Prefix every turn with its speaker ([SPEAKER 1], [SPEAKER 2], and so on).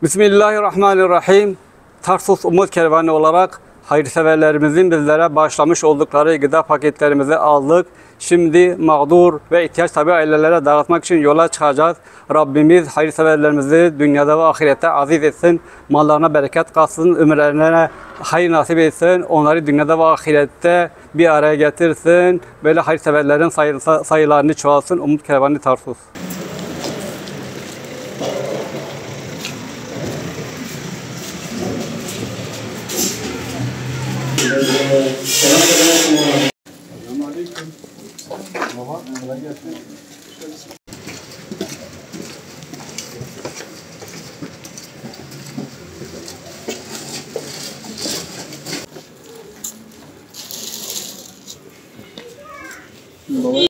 [SPEAKER 1] Bismillahirrahmanirrahim. Tarsus Umut Kervanı olarak hayırseverlerimizin bizlere bağışlamış oldukları gıda paketlerimizi aldık. Şimdi mağdur ve ihtiyaç sahibi ailelere dağıtmak için yola çıkacağız. Rabbimiz hayırseverlerimizi dünyada ve ahirette aziz etsin. Mallarına bereket katsın, ömürlerine hayır nasip etsin. Onları dünyada ve ahirette bir araya getirsin. Böyle hayırseverlerin sayılarını çoğalsın. Umut Kervanı Tarsus. Selamünaleyküm. Baba, kolay gelsin. Baba.